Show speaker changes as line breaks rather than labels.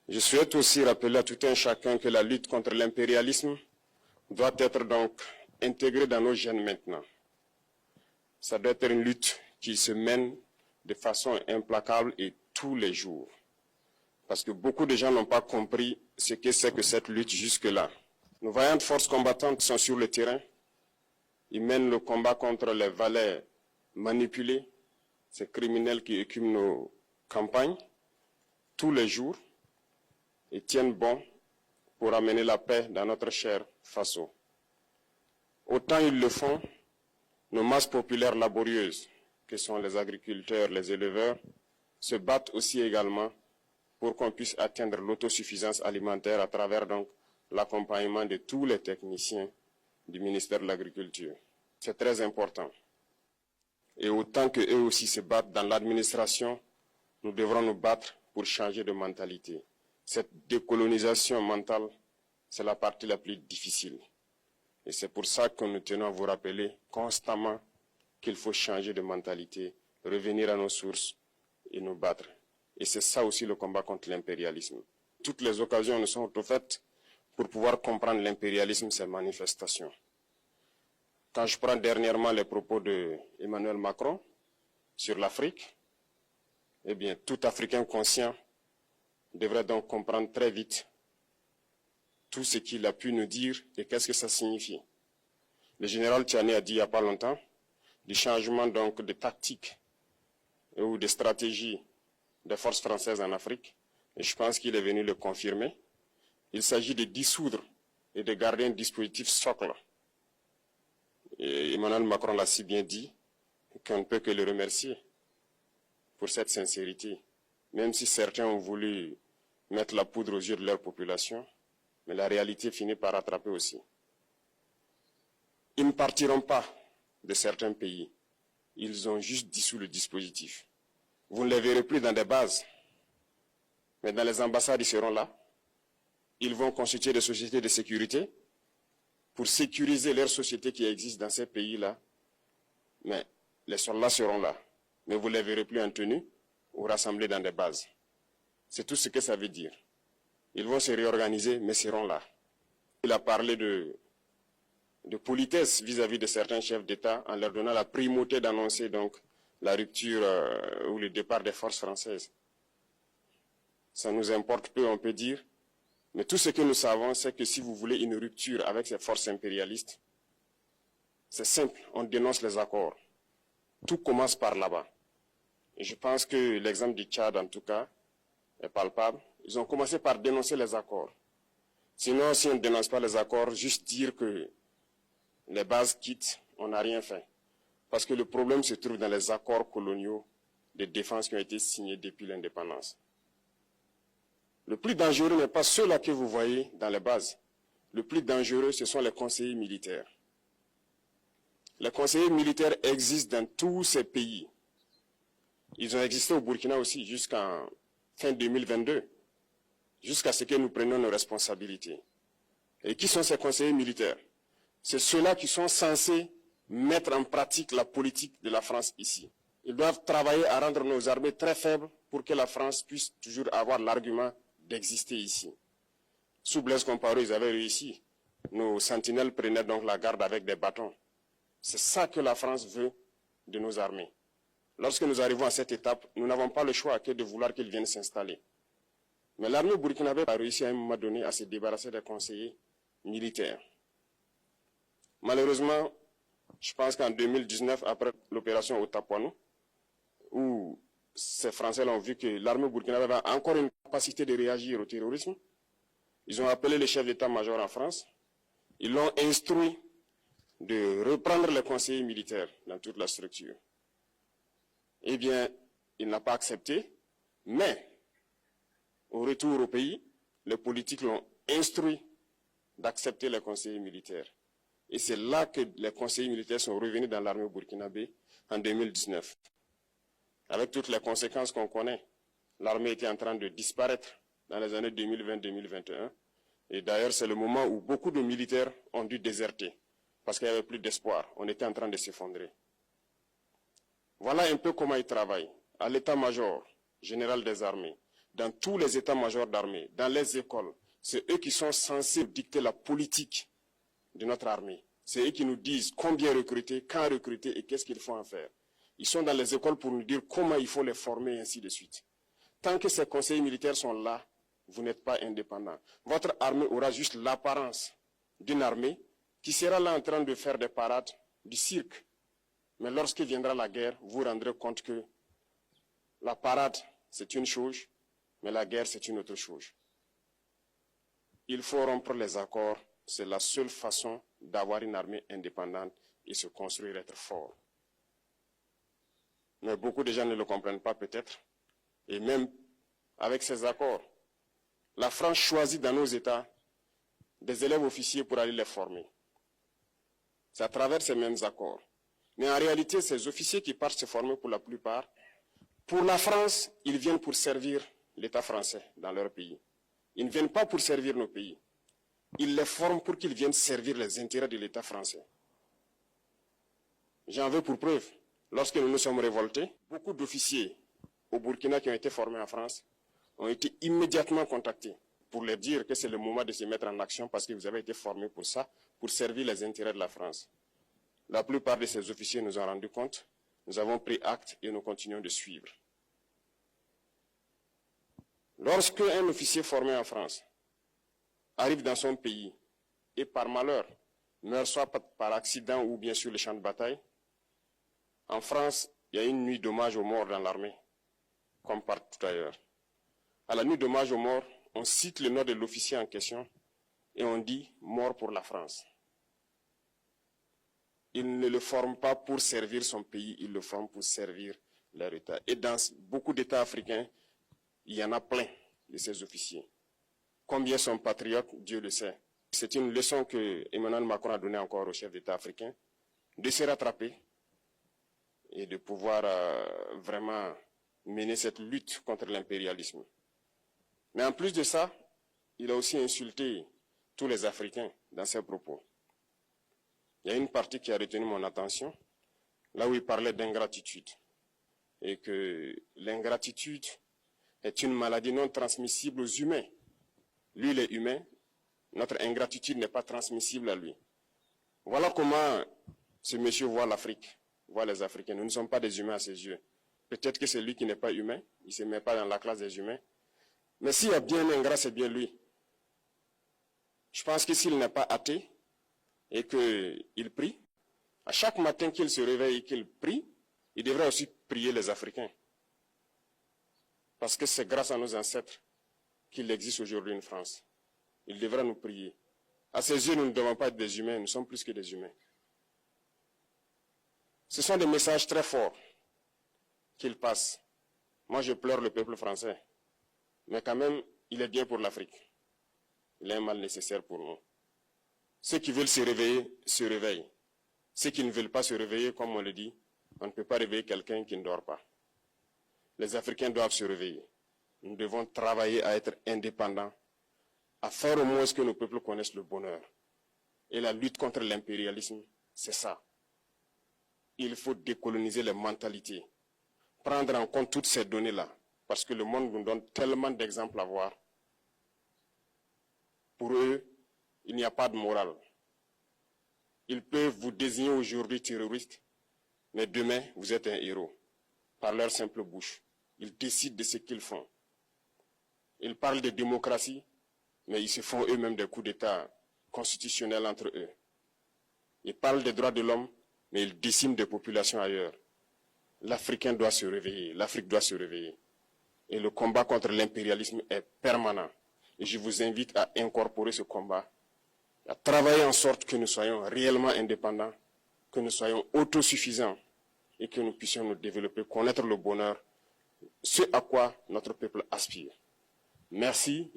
Je souhaite aussi rappeler à tout un chacun que la lutte contre l'impérialisme doit être donc intégrée dans nos gènes maintenant. Ça doit être une lutte qui se mène de façon implacable et tous les jours. Parce que beaucoup de gens n'ont pas compris ce que c'est que cette lutte jusque-là. Nos vaillantes forces combattantes sont sur le terrain. Ils mènent le combat contre les valets manipulés, ces criminels qui écument nos campagnes tous les jours et tiennent bon pour amener la paix dans notre cher Faso. Autant ils le font, nos masses populaires laborieuses, que sont les agriculteurs, les éleveurs, se battent aussi également pour qu'on puisse atteindre l'autosuffisance alimentaire à travers donc l'accompagnement de tous les techniciens du ministère de l'Agriculture. C'est très important. Et autant qu'eux aussi se battent dans l'administration, nous devrons nous battre pour changer de mentalité. Cette décolonisation mentale, c'est la partie la plus difficile. Et c'est pour ça que nous tenons à vous rappeler constamment qu'il faut changer de mentalité, revenir à nos sources et nous battre. Et c'est ça aussi le combat contre l'impérialisme. Toutes les occasions nous sont offertes pour pouvoir comprendre l'impérialisme, ses manifestations. Quand je prends dernièrement les propos d'Emmanuel Macron sur l'Afrique, eh bien, tout Africain conscient devrait donc comprendre très vite tout ce qu'il a pu nous dire et qu'est-ce que ça signifie. Le général Tchiani a dit il n'y a pas longtemps du changement donc de tactique ou de stratégie des forces françaises en Afrique, et je pense qu'il est venu le confirmer. Il s'agit de dissoudre et de garder un dispositif socle. Et Emmanuel Macron l'a si bien dit qu'on ne peut que le remercier pour cette sincérité, même si certains ont voulu mettre la poudre aux yeux de leur population, mais la réalité finit par rattraper aussi. Ils ne partiront pas de certains pays, ils ont juste dissous le dispositif. Vous ne les verrez plus dans des bases, mais dans les ambassades, ils seront là. Ils vont constituer des sociétés de sécurité pour sécuriser leurs sociétés qui existent dans ces pays-là. Mais les soldats seront là, mais vous ne les verrez plus en tenue ou rassemblés dans des bases. C'est tout ce que ça veut dire. Ils vont se réorganiser, mais seront là. Il a parlé de politesse vis-à-vis de certains chefs d'État en leur donnant la primauté d'annoncer donc la rupture ou le départ des forces françaises. Ça nous importe peu, on peut dire, mais tout ce que nous savons, c'est que si vous voulez une rupture avec ces forces impérialistes, c'est simple, on dénonce les accords. Tout commence par là-bas. Et je pense que l'exemple du Tchad, en tout cas, est palpable. Ils ont commencé par dénoncer les accords. Sinon, si on ne dénonce pas les accords, juste dire que les bases quittent, on n'a rien fait. Parce que le problème se trouve dans les accords coloniaux de défense qui ont été signés depuis l'indépendance. Le plus dangereux n'est pas ceux-là que vous voyez dans les bases. Le plus dangereux, ce sont les conseillers militaires. Les conseillers militaires existent dans tous ces pays. Ils ont existé au Burkina aussi jusqu'en fin 2022, jusqu'à ce que nous prenions nos responsabilités. Et qui sont ces conseillers militaires? C'est ceux-là qui sont censés mettre en pratique la politique de la France ici. Ils doivent travailler à rendre nos armées très faibles pour que la France puisse toujours avoir l'argument d'exister ici. Sous Blaise Compaoré, ils avaient réussi. Nos sentinelles prenaient donc la garde avec des bâtons. C'est ça que la France veut de nos armées. Lorsque nous arrivons à cette étape, nous n'avons pas le choix que de vouloir qu'ils viennent s'installer. Mais l'armée burkinabé a réussi à un moment donné à se débarrasser des conseillers militaires. Malheureusement, je pense qu'en 2019, après l'opération Otapuano, où ces Français ont vu que l'armée burkinabé avait encore une capacité de réagir au terrorisme, ils ont appelé le chef d'état-major en France, ils l'ont instruit de reprendre les conseillers militaires dans toute la structure. Eh bien, il n'a pas accepté, mais au retour au pays, les politiques l'ont instruit d'accepter les conseillers militaires. Et c'est là que les conseillers militaires sont revenus dans l'armée burkinabé en 2019. Avec toutes les conséquences qu'on connaît, l'armée était en train de disparaître dans les années 2020-2021. Et d'ailleurs, c'est le moment où beaucoup de militaires ont dû déserter parce qu'il n'y avait plus d'espoir. On était en train de s'effondrer. Voilà un peu comment ils travaillent. À l'état-major général des armées, dans tous les états-majors d'armée, dans les écoles. C'est eux qui sont censés dicter la politique de notre armée. C'est eux qui nous disent combien recruter, quand recruter et qu'est-ce qu'il faut en faire. Ils sont dans les écoles pour nous dire comment il faut les former et ainsi de suite. Tant que ces conseillers militaires sont là, vous n'êtes pas indépendant. Votre armée aura juste l'apparence d'une armée qui sera là en train de faire des parades, du cirque. Mais lorsque viendra la guerre, vous vous rendrez compte que la parade, c'est une chose, mais la guerre, c'est une autre chose. Il faut rompre les accords. C'est la seule façon d'avoir une armée indépendante et se construire, être fort. Mais beaucoup de gens ne le comprennent pas peut-être. Et même avec ces accords, la France choisit dans nos États des élèves officiers pour aller les former. C'est à travers ces mêmes accords. Mais en réalité, ces officiers qui partent se former pour la plupart, pour la France, ils viennent pour servir l'État français dans leur pays. Ils ne viennent pas pour servir nos pays. Ils les forment pour qu'ils viennent servir les intérêts de l'État français. J'en veux pour preuve. Lorsque nous nous sommes révoltés, beaucoup d'officiers au Burkina qui ont été formés en France ont été immédiatement contactés pour leur dire que c'est le moment de se mettre en action parce que vous avez été formés pour ça, pour servir les intérêts de la France. La plupart de ces officiers nous ont rendu compte, nous avons pris acte et nous continuons de suivre. Lorsque un officier formé en France arrive dans son pays et par malheur meurt soit par accident ou bien sur le champ de bataille, en France, il y a une nuit d'hommage aux morts dans l'armée, comme partout ailleurs. À la nuit d'hommage aux morts, on cite le nom de l'officier en question et on dit « mort pour la France ». Il ne le forme pas pour servir son pays, il le forme pour servir leur État. Et dans beaucoup d'États africains, il y en a plein de ces officiers. Combien sont patriotes, Dieu le sait. C'est une leçon que Emmanuel Macron a donnée encore aux chefs d'État africains, de se rattraper et de pouvoir vraiment mener cette lutte contre l'impérialisme. Mais en plus de ça, il a aussi insulté tous les Africains dans ses propos. Il y a une partie qui a retenu mon attention, là où il parlait d'ingratitude, et que l'ingratitude est une maladie non transmissible aux humains. Lui, il est humain, notre ingratitude n'est pas transmissible à lui. Voilà comment ce monsieur voit l'Afrique, voit les Africains. Nous ne sommes pas des humains à ses yeux. Peut-être que c'est lui qui n'est pas humain, il ne se met pas dans la classe des humains. Mais s'il y a bien un ingrat, c'est bien lui. Je pense que s'il n'est pas athée et qu'il prie, à chaque matin qu'il se réveille et qu'il prie, il devrait aussi prier les Africains. Parce que c'est grâce à nos ancêtres qu'il existe aujourd'hui une France. Il devra nous prier. À ses yeux, nous ne devons pas être des humains, nous sommes plus que des humains. Ce sont des messages très forts qu'il passe. Moi, je pleure le peuple français. Mais quand même, il est bien pour l'Afrique. Il est un mal nécessaire pour nous. Ceux qui veulent se réveiller, se réveillent. Ceux qui ne veulent pas se réveiller, comme on le dit, on ne peut pas réveiller quelqu'un qui ne dort pas. Les Africains doivent se réveiller. Nous devons travailler à être indépendants, à faire au moins ce que nos peuples connaissent le bonheur. Et la lutte contre l'impérialisme, c'est ça. Il faut décoloniser les mentalités, prendre en compte toutes ces données-là, parce que le monde nous donne tellement d'exemples à voir. Pour eux, il n'y a pas de morale. Ils peuvent vous désigner aujourd'hui terroriste, mais demain, vous êtes un héros, par leur simple bouche. Ils décident de ce qu'ils font. Ils parlent de démocratie, mais ils se font eux-mêmes des coups d'État constitutionnels entre eux. Ils parlent des droits de l'homme, mais ils déciment des populations ailleurs. L'Africain doit se réveiller, l'Afrique doit se réveiller. Et le combat contre l'impérialisme est permanent. Et je vous invite à incorporer ce combat, à travailler en sorte que nous soyons réellement indépendants, que nous soyons autosuffisants et que nous puissions nous développer, connaître le bonheur, ce à quoi notre peuple aspire. Merci.